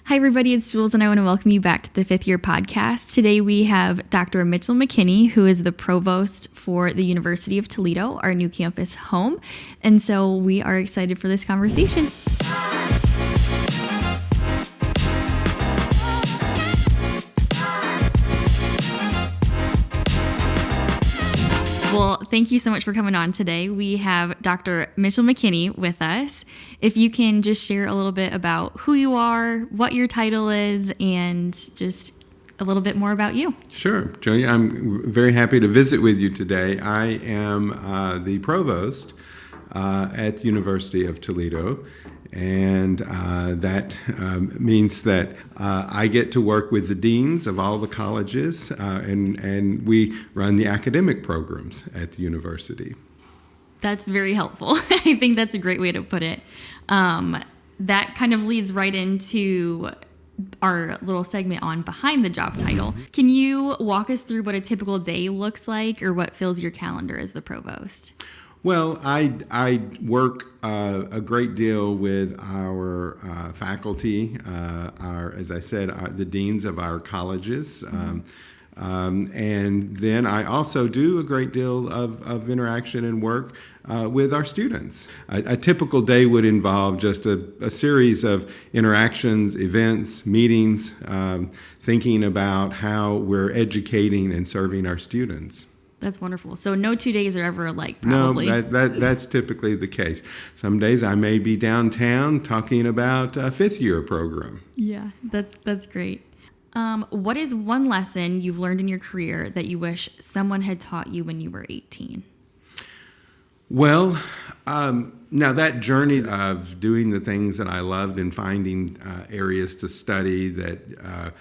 Hi, everybody. It's Jules, and I want to welcome you back to the Fifth Year Podcast. Today, we have Dr. Mitchell McKinney, who is the Provost for the University of Toledo, our new campus home. And so we are excited for this conversation. Well, thank you so much for coming on today. We have Dr. Mitchell McKinney with us. If you can just share a little bit about who you are, what your title is, and just a little bit more about you. Sure, Joey. I'm very happy to visit with you today. I am the Provost at the University of Toledo, and that means that I get to work with the deans of all the colleges, and we run the academic programs at the university. That's very helpful. I think that's a great way to put it. That kind of leads right into our little segment on behind the job title. Can you walk us through what a typical day looks like, or what fills your calendar as the provost? Well, I work a great deal with our faculty, as I said, the deans of our colleges. And then I also do a great deal of interaction and work with our students. A typical day would involve just a series of interactions, events, meetings, thinking about how we're educating and serving our students. That's wonderful. So no 2 days are ever alike, probably. No, that's typically the case. Some days I may be downtown talking about a fifth-year program. Yeah, that's great. What is one lesson you've learned in your career that you wish someone had taught you when you were 18? Well, now that journey of doing the things that I loved and finding areas to study, that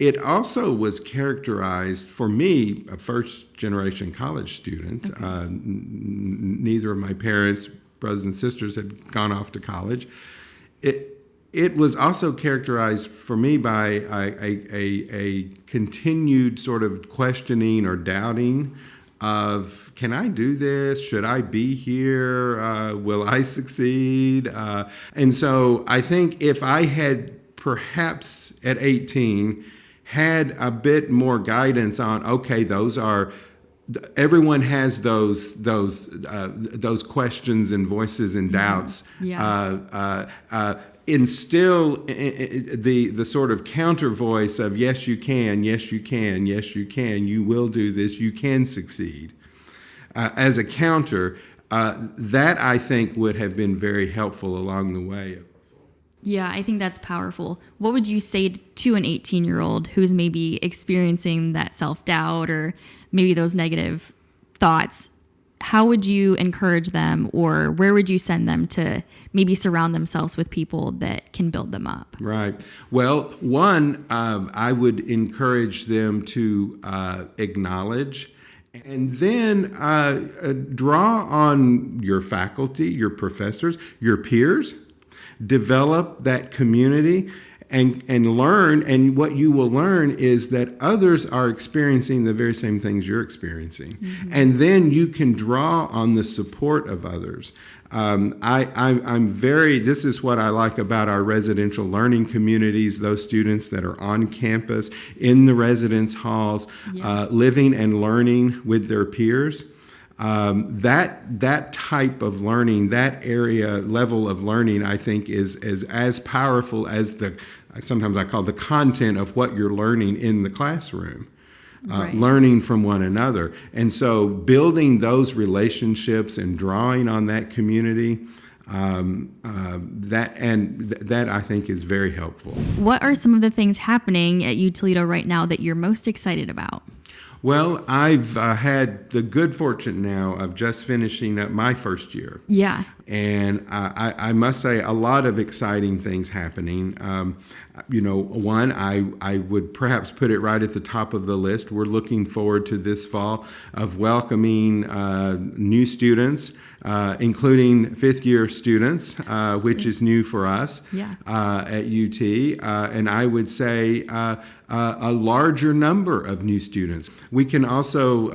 it also was characterized, for me, a first-generation college student. Okay. Neither of my parents, brothers and sisters, had gone off to college. It was also characterized for me by a continued sort of questioning or doubting of, can I do this? Should I be here? Will I succeed? And so I think if I had perhaps at 18 had a bit more guidance on, okay, everyone has those questions and voices and doubts. Yeah. Instill the sort of counter voice of, yes, you can, yes, you can, yes, you can, you will do this, you can succeed. As a counter, that I think would have been very helpful along the way. Yeah, I think that's powerful. What would you say to an 18-year-old who's maybe experiencing that self-doubt or maybe those negative thoughts? How would you encourage them, or where would you send them to maybe surround themselves with people that can build them up? Right. Well, one, I would encourage them to acknowledge and then draw on your faculty, your professors, your peers. Develop that community and learn, and what you will learn is that others are experiencing the very same things you're experiencing. Mm-hmm. And then you can draw on the support of others. This is what I like about our residential learning communities, those students that are on campus, in the residence halls, living and learning with their peers. That type of learning, that level of learning, I think is as powerful as sometimes I call the content of what you're learning in the classroom. Right. Learning from one another. And so building those relationships and drawing on that community, that I think is very helpful. What are some of the things happening at UToledo right now that you're most excited about? Well, I've had the good fortune now of just finishing up my first year. Yeah. And I must say a lot of exciting things happening. One, I would perhaps put it right at the top of the list. We're looking forward to this fall of welcoming new students, including fifth-year students, which is new for us at UT. And I would say a larger number of new students. We can also,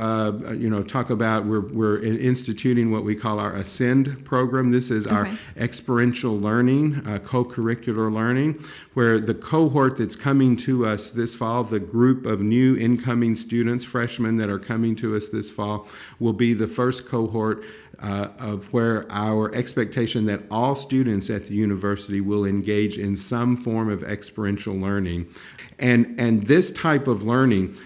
talk about we're instituting what we call our Ascend program program. This is our experiential learning, co-curricular learning, where the cohort that's coming to us this fall, the group of new incoming students, freshmen that are coming to us this fall, will be the first cohort of where our expectation that all students at the university will engage in some form of experiential learning. And this type of learning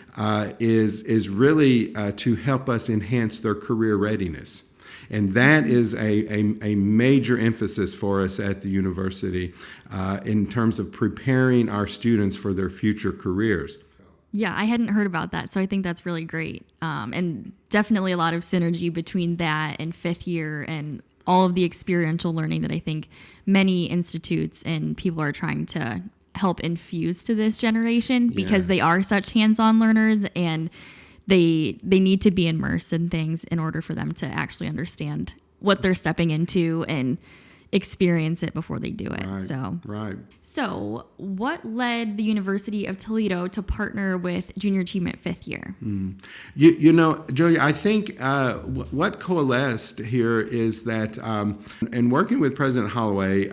is really to help us enhance their career readiness. And that is a major emphasis for us at the university in terms of preparing our students for their future careers. Yeah, I hadn't heard about that, so I think that's really great. And definitely a lot of synergy between that and fifth year and all of the experiential learning that I think many institutes and people are trying to help infuse to this generation, because they are such hands-on learners, and they need to be immersed in things in order for them to actually understand what they're stepping into and experience it before they do it. So what led the University of Toledo to partner with Junior Achievement fifth year? You know, Julia, I think what coalesced here is that in working with President Holloway,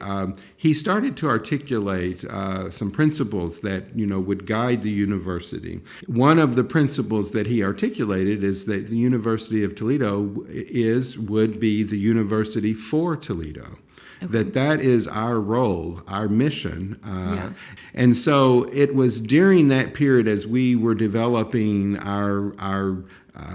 he started to articulate some principles that, would guide the university. One of the principles that he articulated is that the University of Toledo would be the university for Toledo. That is our role, our mission. And so it was during that period, as we were developing our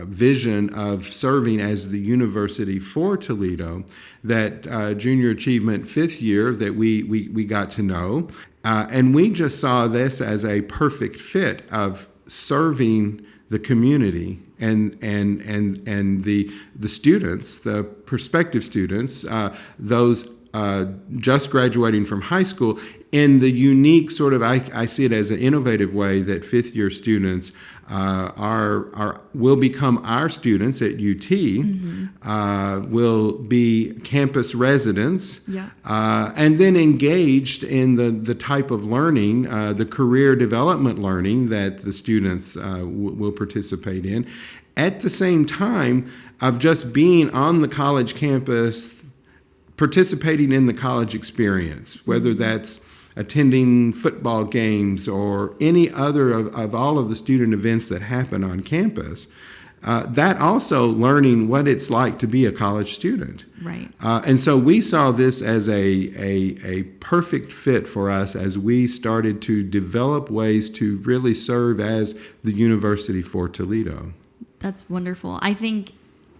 vision of serving as the university for Toledo, that Junior Achievement fifth year that we got to know. And we just saw this as a perfect fit of serving the community and the students, the prospective students, those just graduating from high school, in the unique sort of, I see it as an innovative way that fifth year students will become our students at UT, will be campus residents, and then engaged in the type of learning, the career development learning that the students will participate in, at the same time of just being on the college campus, participating in the college experience, whether that's attending football games or any other of all of the student events that happen on campus. That also learning what it's like to be a college student. And so we saw this as a perfect fit for us as we started to develop ways to really serve as the University for Toledo. That's wonderful. I think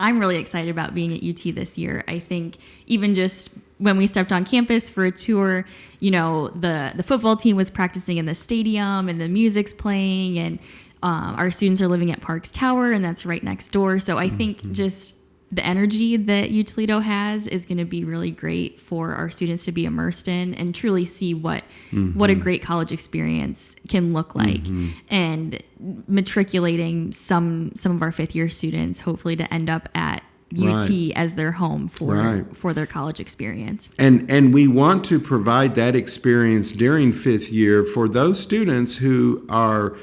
I'm really excited about being at UT this year. I think even just when we stepped on campus for a tour, the football team was practicing in the stadium and the music's playing, and our students are living at Parks Tower, and that's right next door. So I think just the energy that UToledo has is going to be really great for our students to be immersed in and truly see what a great college experience can look like, and matriculating some of our fifth year students hopefully to end up at UT as their home for their college experience. And we want to provide that experience during fifth year for those students who are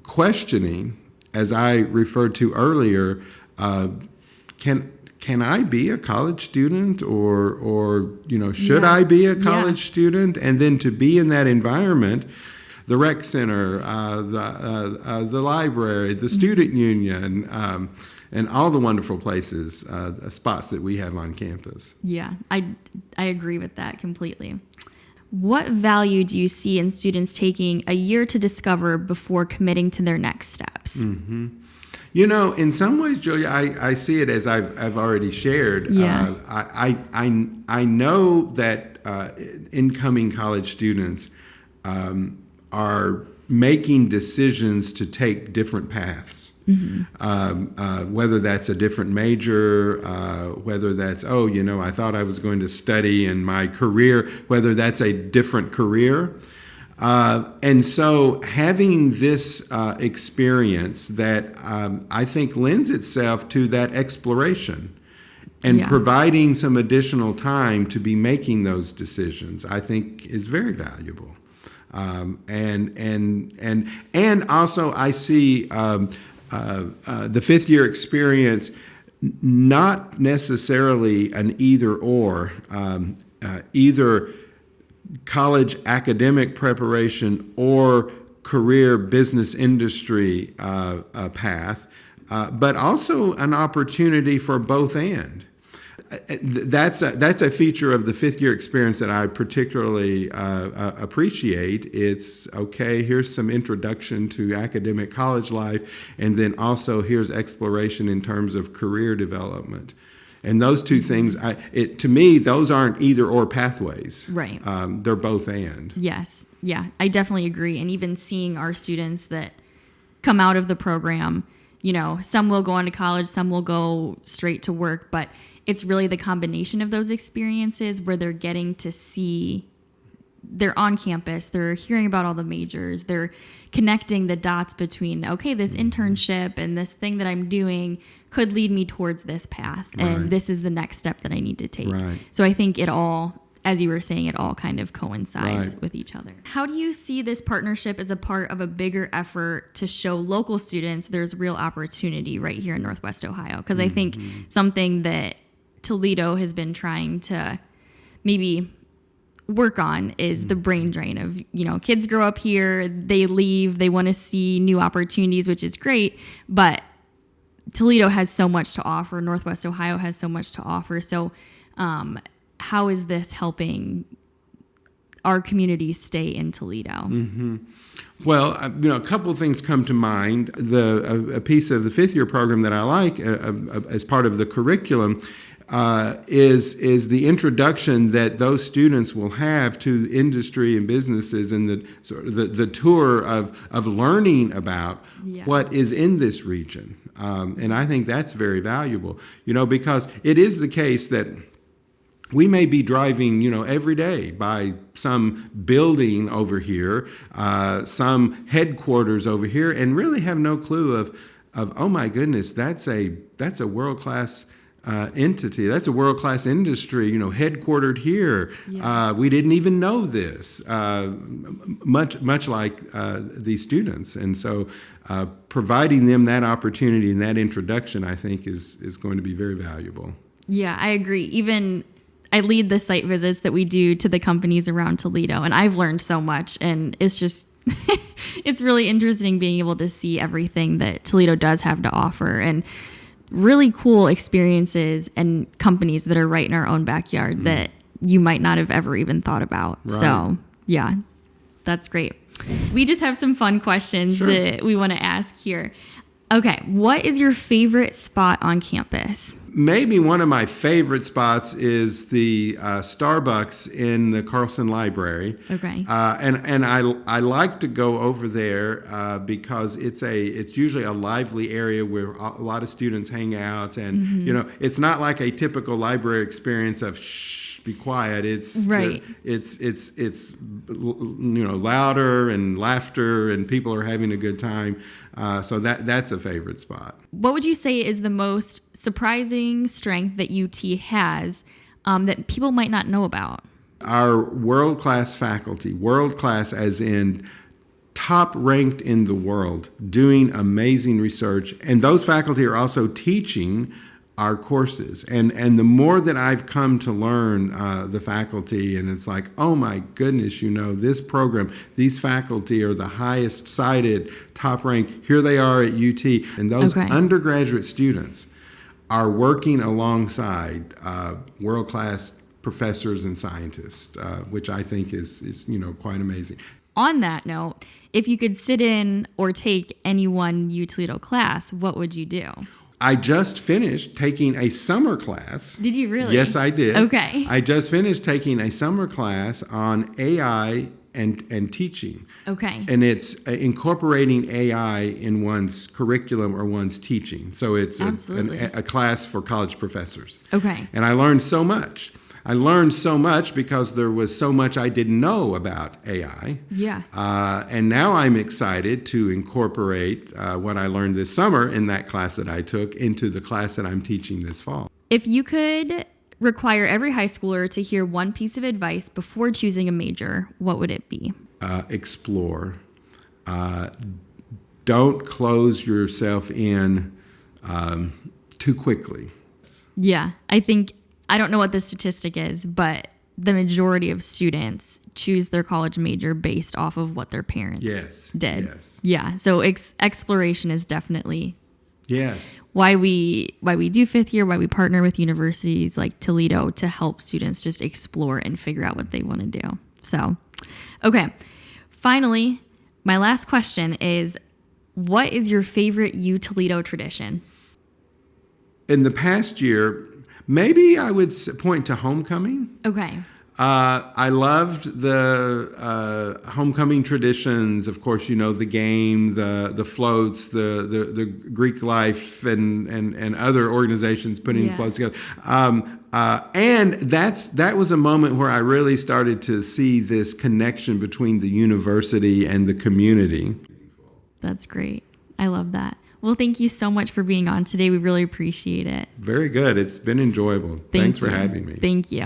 questioning, as I referred to earlier, can I be a college student, or should I be a college student? And then to be in that environment, the rec center, the library, the student union, and all the wonderful places, spots that we have on campus. Yeah, I agree with that completely. What value do you see in students taking a year to discover before committing to their next steps? In some ways, Julia, I see it as I've already shared. I know that incoming college students are making decisions to take different paths. Whether that's a different major, whether that's, I thought I was going to study in my career, whether that's a different career. And so having this experience that I think lends itself to that exploration and providing some additional time to be making those decisions, I think is very valuable. And also I see the fifth year experience not necessarily an either or, either college academic preparation or career business industry path, but also an opportunity for both and. That's a feature of the fifth year experience that I particularly appreciate. It's okay, here's some introduction to academic college life, and then also here's exploration in terms of career development. And those two things, to me, those aren't either or pathways. Right. They're both and. Yes. Yeah, I definitely agree. And even seeing our students that come out of the program, some will go on to college, some will go straight to work, but it's really the combination of those experiences where they're getting to see, they're on campus, they're hearing about all the majors, they're connecting the dots between, okay, this internship and this thing that I'm doing could lead me towards this path, and this is the next step that I need to take. Right. So I think it all, as you were saying, it all kind of coincides with each other. How do you see this partnership as a part of a bigger effort to show local students there's real opportunity right here in Northwest Ohio? Because I think something that Toledo has been trying to maybe work on is the brain drain of, kids grow up here, they leave, they want to see new opportunities, which is great, but Toledo has so much to offer. Northwest Ohio has so much to offer. So how is this helping our community stay in Toledo? Mm-hmm. Well, a couple of things come to mind. A piece of the fifth year program that I like as part of the curriculum is the introduction that those students will have to industry and businesses, and the tour of learning about what is in this region. And I think that's very valuable, because it is the case that we may be driving, every day by some building over here, some headquarters over here, and really have no clue of oh my goodness, that's a world-class entity. That's a world-class industry, headquartered here. Yeah. We didn't even know this, much like these students. And so providing them that opportunity and that introduction, I think, is going to be very valuable. Yeah, I agree. Even I lead the site visits that we do to the companies around Toledo, and I've learned so much, and it's just it's really interesting being able to see everything that Toledo does have to offer, and really cool experiences and companies that are right in our own backyard that you might not have ever even thought about. Right. So yeah, that's great. We just have some fun questions that we want to ask here. Okay, what is your favorite spot on campus? Maybe one of my favorite spots is the Starbucks in the Carlson Library. Okay. And I like to go over there because it's usually a lively area where a lot of students hang out, and it's not like a typical library experience of shh, be quiet. It's it's louder and laughter, and people are having a good time. So that's a favorite spot. What would you say is the most surprising strength that UT has that people might not know about? Our world-class faculty, world-class as in top ranked in the world, doing amazing research. And those faculty are also teaching our courses. And the more that I've come to learn the faculty, and it's like, oh my goodness, this program, these faculty are the highest cited, top ranked. Here they are at UT. And those undergraduate students are working alongside world-class professors and scientists, which I think is quite amazing. On that note, if you could sit in or take any one UToledo class, what would you do? I just finished taking a summer class. Did you really? Yes, I did. Okay. I just finished taking a summer class on AI and teaching. Okay. And it's incorporating AI in one's curriculum or one's teaching. So it's a class for college professors. Okay. And I learned so much. I learned so much because there was so much I didn't know about AI. Yeah. And now I'm excited to incorporate what I learned this summer in that class that I took into the class that I'm teaching this fall. If you could require every high schooler to hear one piece of advice before choosing a major, what would it be? Explore. Don't close yourself in too quickly. Yeah, I don't know what the statistic is, but the majority of students choose their college major based off of what their parents did. Yes. Yeah, so exploration is definitely Yes. why we do fifth year, why we partner with universities like Toledo to help students just explore and figure out what they want to do. So, okay. Finally, my last question is, what is your favorite UToledo tradition? In the past year, maybe I would point to homecoming. Okay. I loved the homecoming traditions. Of course, the game, the floats, the Greek life, and other organizations putting floats together. And that was a moment where I really started to see this connection between the university and the community. That's great. I love that. Well, thank you so much for being on today. We really appreciate it. Very good. It's been enjoyable. Thanks for having me. Thank you.